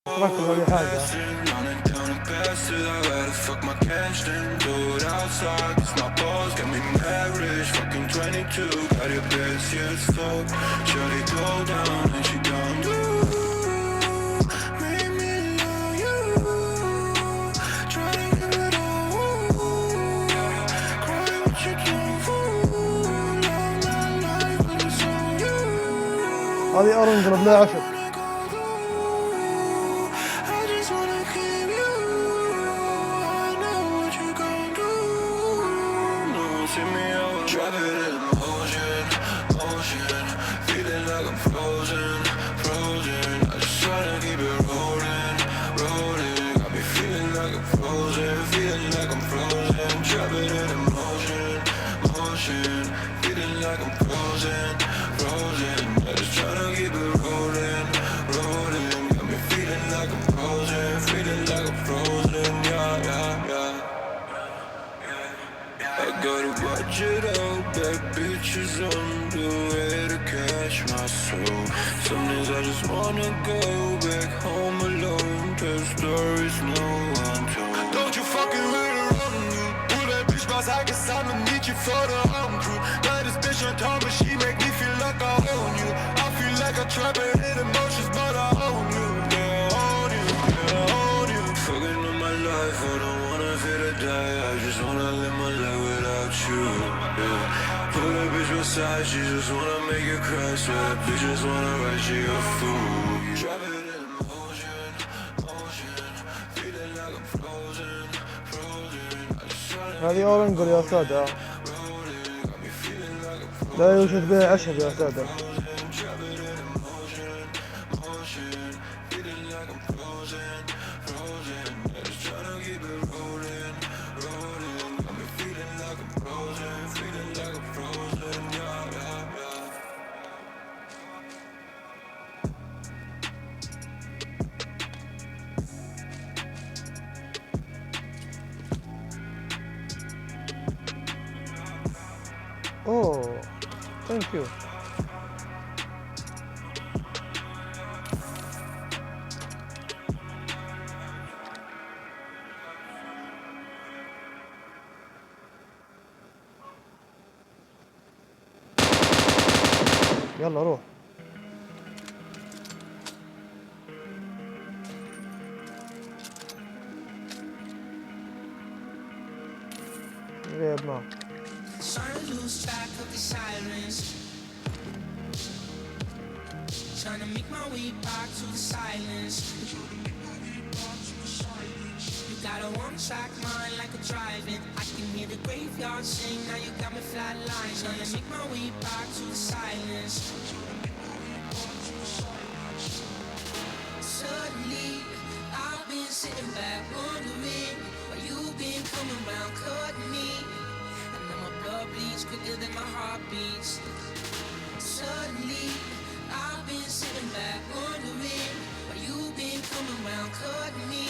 ارنقل هذه حاجة. هذه ارنقل بلا عشب. Bitches on the way to catch my soul. Some days I just wanna go back home alone. Tell stories no one told. Don't you fucking let her run you. Pull that bitch boss, I guess I'ma meet you for the home crew. Got this bitch on top, but she make me feel like I own you. I feel like I trap and hit emotions, but I own you. Yeah, I own you, yeah, I own you. Fucking on my life, I don't wanna feel to die. I just wanna live my life without you, yeah. Put that bitch beside, she just wanna make you cry. So that bitch just wanna write you a fool. Drop it in motion, motion. Feeling like I'm frozen, frozen. هذه ارنقل يا سادة. لا يوجد بها عشب يا سادة. Oh, thank you. يلا روح. غيب معه. Trying to lose track of the sirens. Trying to make my way back to the silence. You got a one-track mind like a driving. I can hear the graveyard sing. Now you got me flatline. Trying to make my way back to the silence. Suddenly, I've been sitting back wondering why you've been coming around cutting me. Blood bleeds quicker than my heart beats. Suddenly, I've been sitting back wondering why you've been coming around cutting me.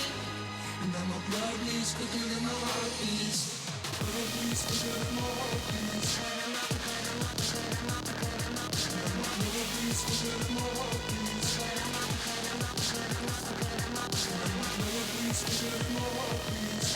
And now my blood bleeds quicker than my heart beats. Blood bleeds quicker than my heart beats. Blood bleeds quicker than my heart beats. Blood bleeds quicker than my heart beats.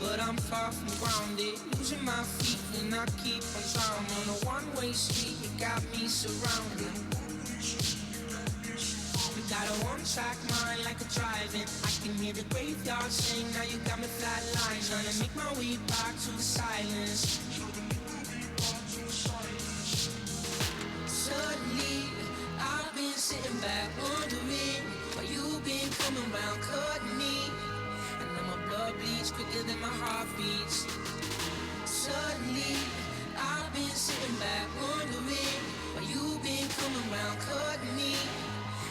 But I'm far from grounded, losing my feet and I keep on drowning. On a one-way street, you got me surrounded. You got a one-track mind like a driving. I can hear the graveyard sing, now you got me flatline. Trying to make my way back to the silence. Suddenly, I've been sitting back wondering why you've been coming around cutting me. And now my blood bleeds quicker than my heart beats. Suddenly, I've been sitting back wondering why you've been coming around cutting me.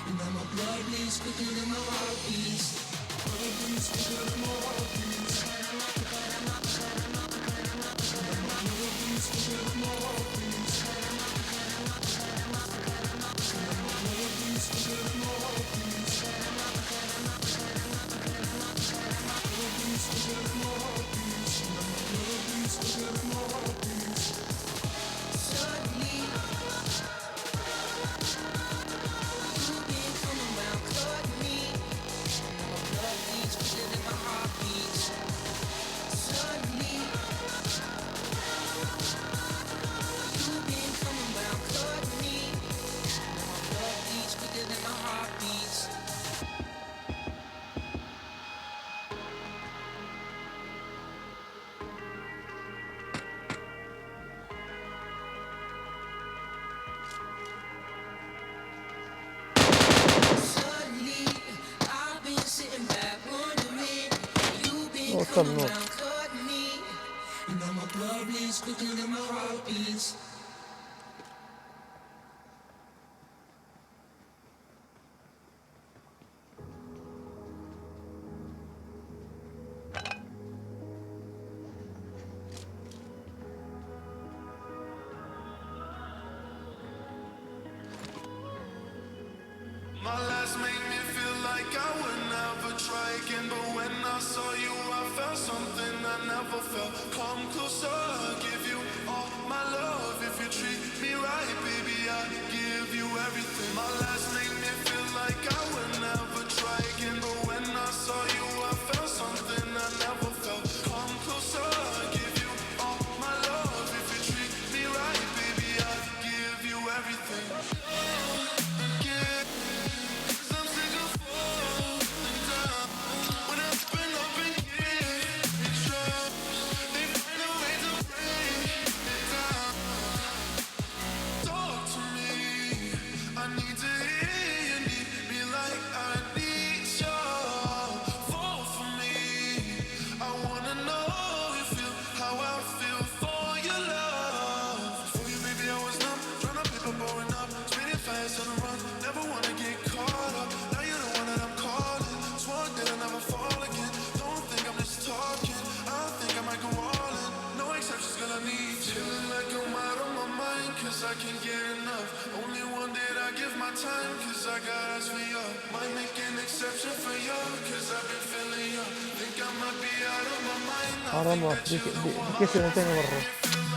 And now my blood bleeds quicker than my heart beats. Blood bleeds quicker than my heart beats. Blood bleeds quicker than my heart beats. More come around cutting me, and now my blood bleeds quicker than my heart beats. My last made me feel like I would never try again, but when I saw you, I felt something I never felt. Come closer, I'll give you all my love. If you treat me right, baby, I'll give you everything. My last made me feel like I would never try again, but when I saw you, I felt something I never felt. Come closer, I'll give you all my love. If you treat me right, baby, I'll give you everything. I can't get enough. Only one that I give my time, cause I got eyes for you. Might make an exception for you, cause I've been feeling you. Think I might be out of my mind. I think that you know what I feel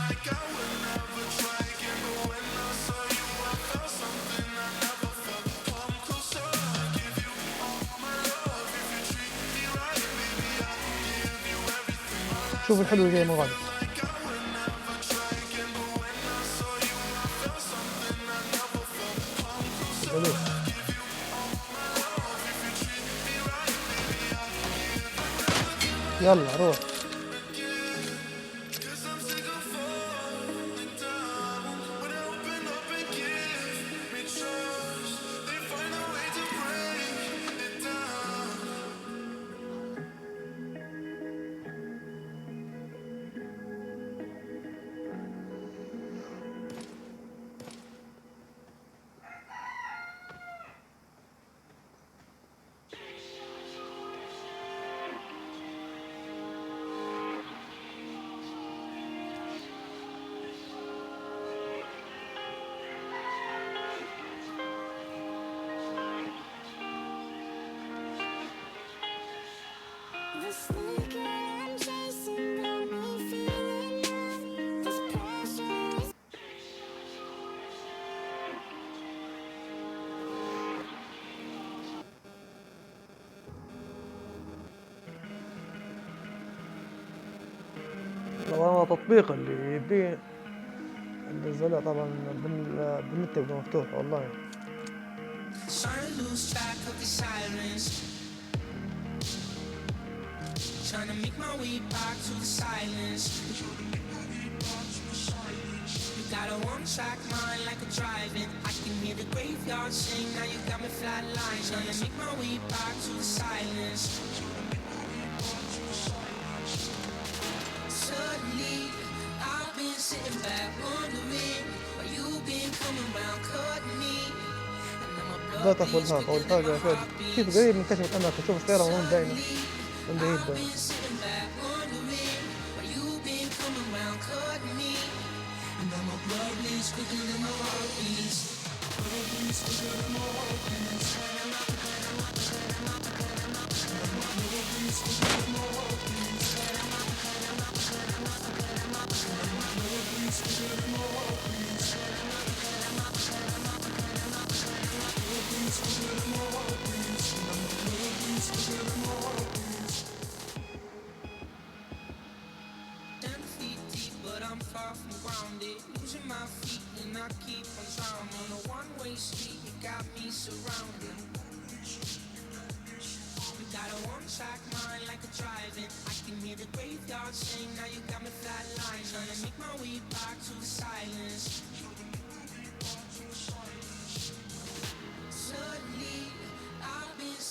like I would never try again, but when I saw you, I felt something I never felt. Come closer, I'll give you all my love. If you treat me right, baby, I'll give you everything. شوف الحلو زي ما غادي. يلا روح. طبعا تطبيق اللي يبيه ايزالة طبعا بالنت يبقى مفتوح والله. Trying to make my way back to the silence. You got a one-track mind like a driving. I can hear the graveyard sing. Now you got me flatline. Trying to make my way back to the silence. Suddenly, I've been sitting back wondering why you've been coming around cutting me. لا تاخذ هذا أول حاجة فين كيف قريب من كشف الأماكن تشوف السيارة وين دايما وين بعيد دايما.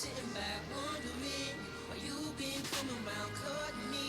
Sitting back wondering why you've been coming around cutting me.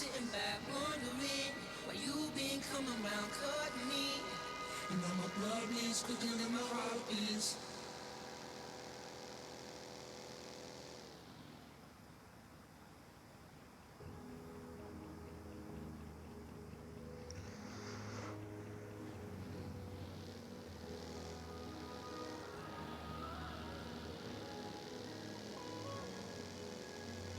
sitting back wondering why you been coming around cutting me. And now my blood bleeds quicker than my heart beats.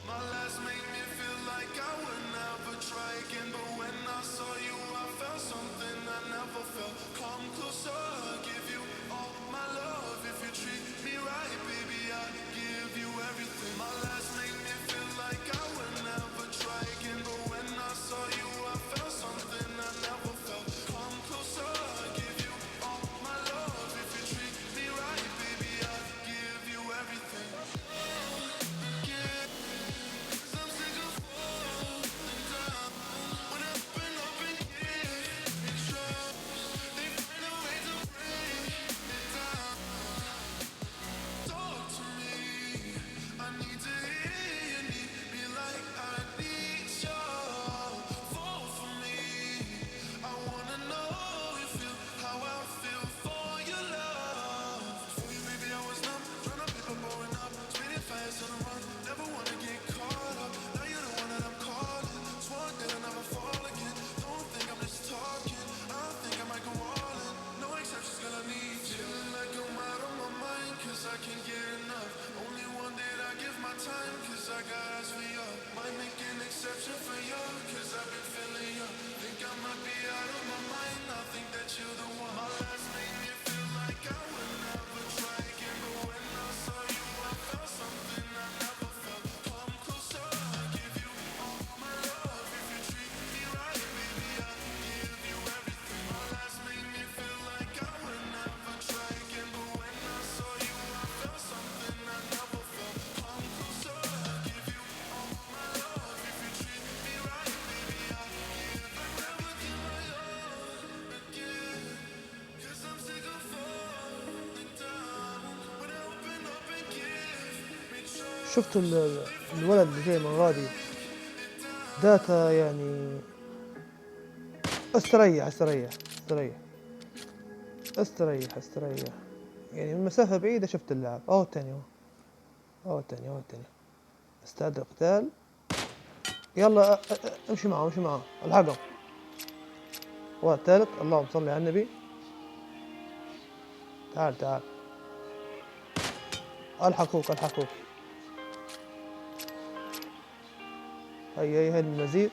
My last made me feel like I would never try again, but when I saw you, I felt something I never felt. Come closer, I'll give you all my love. If you treat me right, baby, I'll give you everything. My last made me feel like I would never try again, but when I saw you, I felt something I never felt. Come closer, I'll give you all my love. If you treat me right, baby, I'll give you everything. شفت الولد اللي جاي من غادي داتا يعني استريح يعني من مسافة بعيدة شفت اللاعب. أو التاني استعد القتال. يلا امشي معه الحقهم. والثالث اللهم صل على النبي. تعال الحقوك هي المزيد.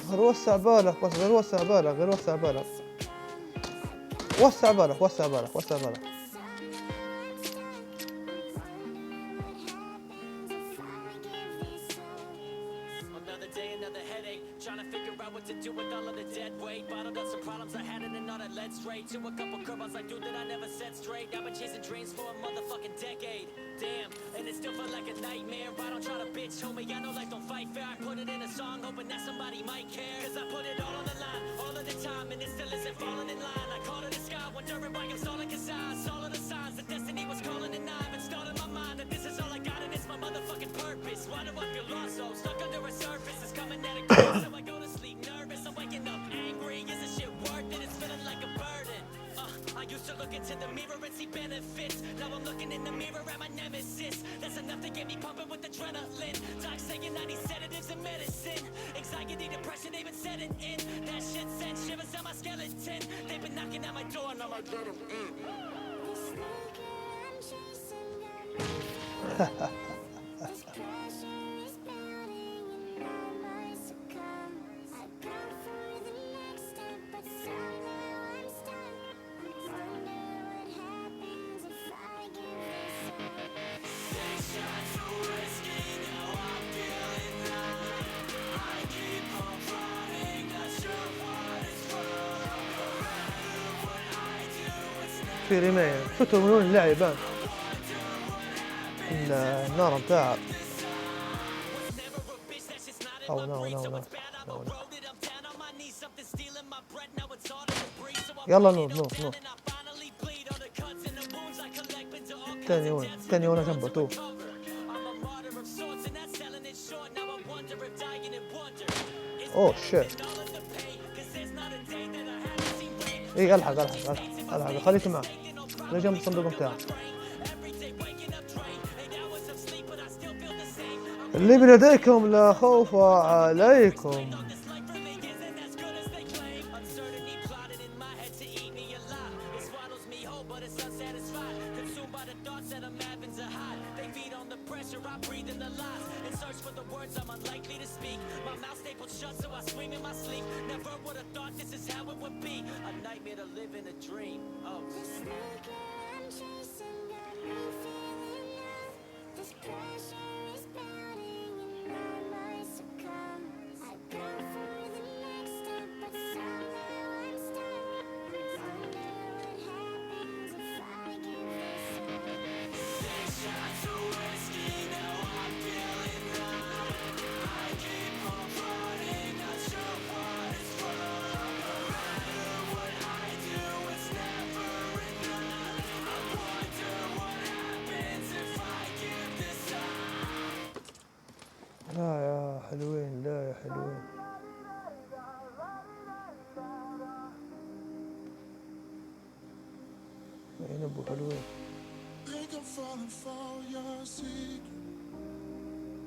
غير وسع بالك وسع بالك. Trying to figure out what to do with all of the dead weight. Bottled up some problems I had and all that led straight to a couple curveballs I do that I never set straight. I've been chasing dreams for a motherfucking decade. Damn, and it still felt like a nightmare. I don't try to bitch, homie, I know life don't fight fair. I put it in a song hoping that somebody might care. Cause I put it all on the line, all of the time, and it still isn't falling in line. I call to the sky, wondering why I'm stalling cause I saw all of the signs that destiny was calling and I've installed in my mind that this is all I got and it's my motherfucking purpose. Why do I feel lost so stuck under a surface? It's coming at a quick, so I go to sleep nervous. I'm waking up angry, is this shit worth it? It's feeling like a burden. I used to look into the mirror and see benefits. Now I'm looking in the mirror at my nemesis. That's enough to get me pumping with adrenaline. Doc saying I need sedatives and medicine. Anxiety, depression, they've been setting in. That shit sent shivers on my skeleton. They've been knocking at my door and I'm like, let them in. في رماية شفتوا من وين اللاعبان النار متاعه. أو نو يلا نوض الثاني وين؟ الثاني وانا جنبه تو. اوه شيت. ايه الحق خليك معه. خليه جنب الصندوق بتاعه. اللي بلديكم لا خوف عليكم. لا يا حلوين، لا يا حلوين. وين ابو حلوين؟ Think I'm falling for your secret.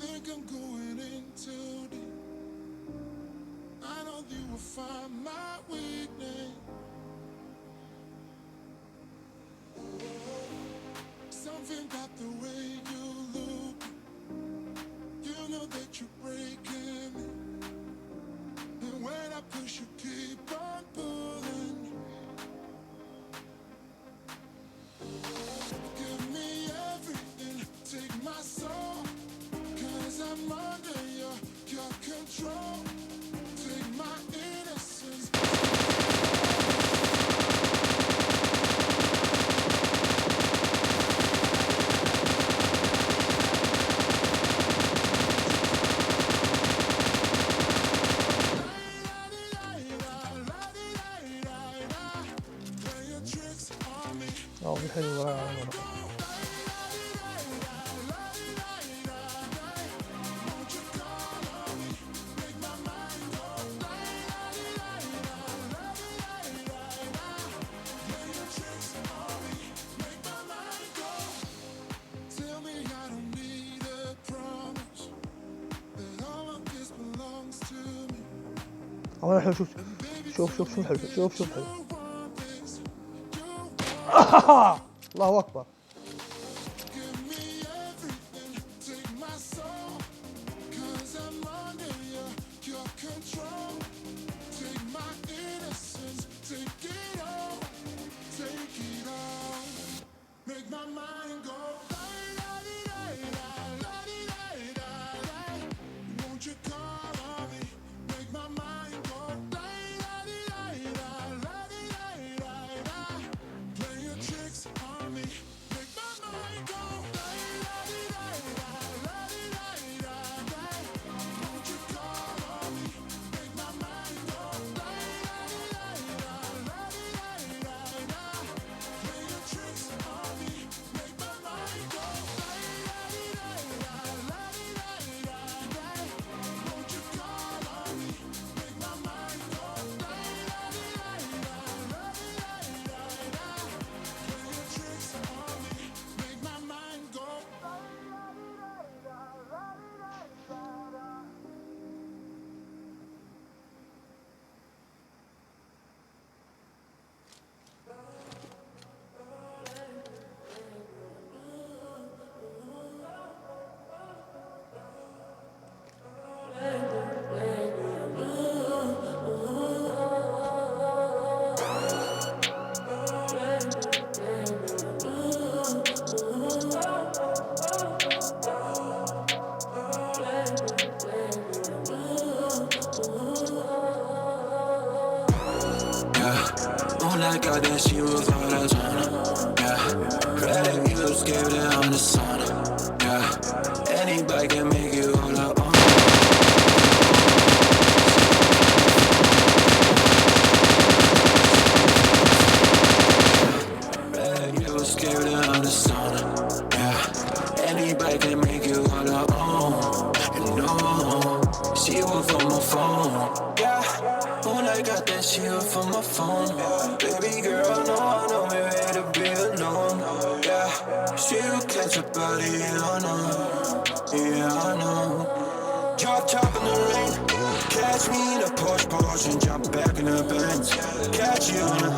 Think I'm going in too deep. I know you will find my weakness. Something about the way you look. You know that you're breaking me. And when I push you keep on pulling. Give me everything, take my soul. Cause I'm under your control. Take my innocence. اه حلوة. حلو. شوف حلو. شوف حلو. الله أكبر. Like I that she was all I wanna. Yeah, red views gave it on the sauna. Yeah, anybody can make you all I want. Red views gave it on the sauna. can make you all her own. You know, she was on my phone. Yeah, when I got that, she was from my phone. Baby girl, no, I know we ready to be alone. Yeah, she will catch a body, yeah, I know. Yeah, I know. Drop top in the rain. Catch me in a Porsche and jump back in the Benz. Catch you in a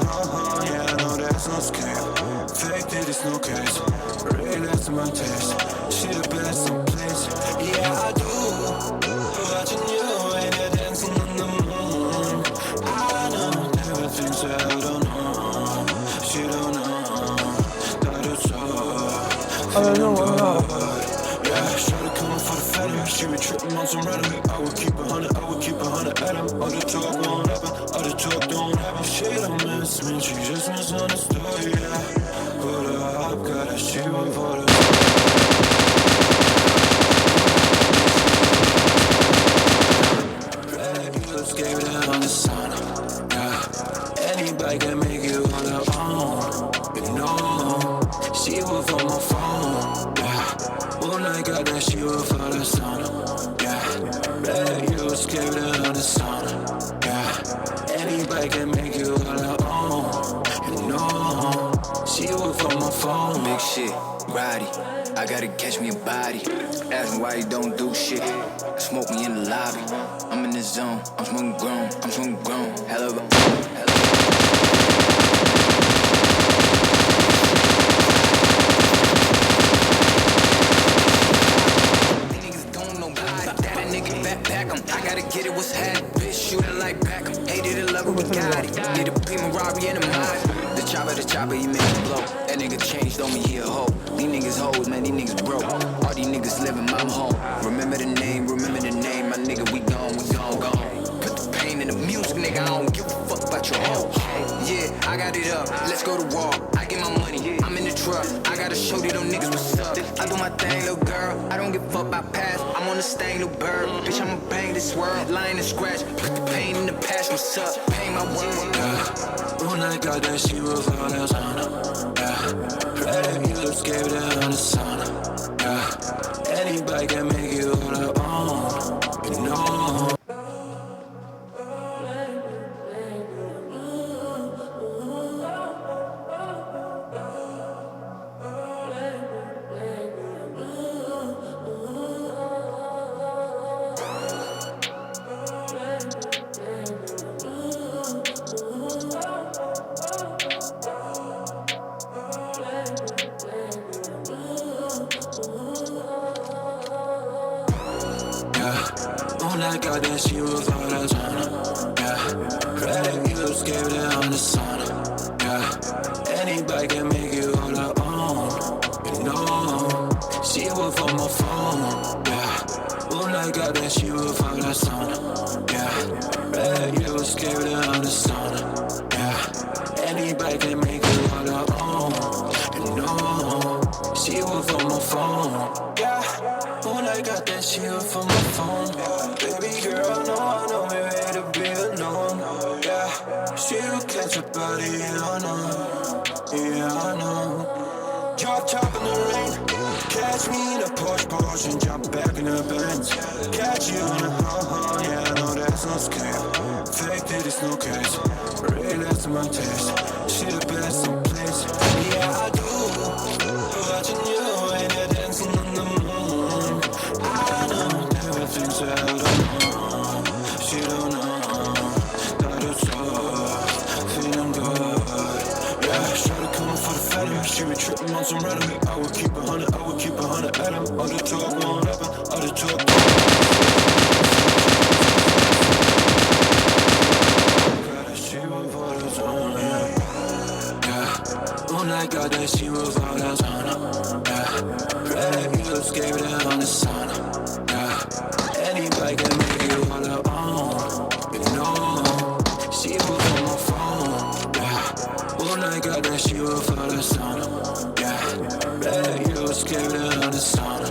yeah, I know that's no scale. Fake it, it's no case. Really, that's my taste. She the best in place. Yeah, I do. Watching you and you're dancing on the moon. I know everything's I don't know. She don't know that it's all. أنا نوع أنا أعرف. Yeah, shawty coming for the fetish. She be tripping on some rhetoric. I would keep 100, I would keep 100 at him. All the talk won't happen, all the talk don't happen. She don't miss me, she just misunderstood, yeah. Put her up, got her, she went for the you escape that on the sun, yeah. Anybody can make you on her own, you know. She was on my phone, yeah. When I got that, she was for the sun, yeah. You escape that on the sun, yeah. Anybody can make you on her own, you know. She was on my phone. Big shit, Roddy, I gotta catch me a body. Ask me why you don't do shit. Smoke me in the lobby. I'm in the zone, I'm smoking grown, I'm smoking grown. Hell of a I gotta get it, what's happening? Bitch, shoot it like Beckham. Hated it, love it, we got it. Need a Prima Rari and a Mari. The chopper, he make it blow. That nigga changed on me, he a hoe. These niggas hoes, man, these niggas broke. All these niggas living my home. Remember the name, my nigga, we gone. Put the pain in the music, nigga, I don't give a fuck about your hoe. Yeah, I got it up, let's go to war. I get my money, I'm in the truck. I gotta show these them niggas what's up. I do my thing, little girl, I don't give a fuck about past. I'm on the stain, little bird. Bitch, I'ma bang this world, lying and scratch. Put the pain in the past, what's up? Pay my word. Yeah, when I got that, she was all that on her. Yeah, right, you escaped that on the sun. Yeah, anybody can make you all her own, you know. When I got that, she was all that on her. Yeah, right, you escaped that on the sun. Yeah, anybody can make you all her own, you know. She was on my phone. Yeah, when I got that, she was all that sun. Yeah, right, you escaped that on the sun. Yeah, anybody can make you all her own, you know. She was on my phone. Yeah, when I got that, she was from my phone. Baby girl, no, I know we ready to be alone. Yeah, she will catch a body, yeah, I know. Yeah, I know. Drop top in the rain. Catch me in a Porsche and jump back in the Benz. Catch you in a yeah, I know that's no scale. Fake it, it's no case. Really, that's my taste. She the best in place. Yeah, I do. Watching you and you're dancing on the moon. I know everything's I don't know. She don't know that it's all feeling good. Yeah, shawty coming for the fetish. She be tripping on some rhetoric. I would keep 100, I would keep 100 at him. All the talk won't happen, all the talk don't happen. She was for the zone, yeah. When I got that, she was all that's on her. Yeah, right, you escaped that on the sun. Yeah, anybody can make you all her own, you know. She was on my phone. Yeah, when I got that, she was for the sun. Yeah, right, you escaped that on the sun.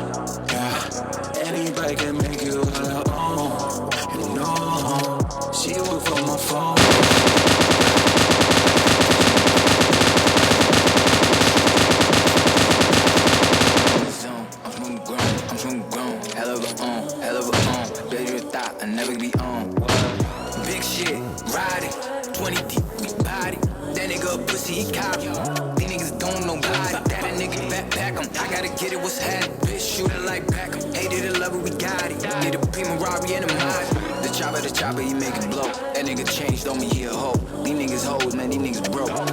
Yeah, anybody can make you all her own, you know. She was on my phone. zone, I'm smoking grown. I'm too grown. Hell of a baby a thought I never be on. Big shit, ride it. 20 deep, we body. That nigga a pussy, he copy. These niggas don't know body. That a nigga backpack him. I gotta get it, what's happening? Bitch, shoot it like Beckham. Hated it, love it, we got it. Need a prima robbery and a mod. The chopper, he make it blow. That nigga changed on me, he a hoe. These niggas hoes, man, these niggas broke.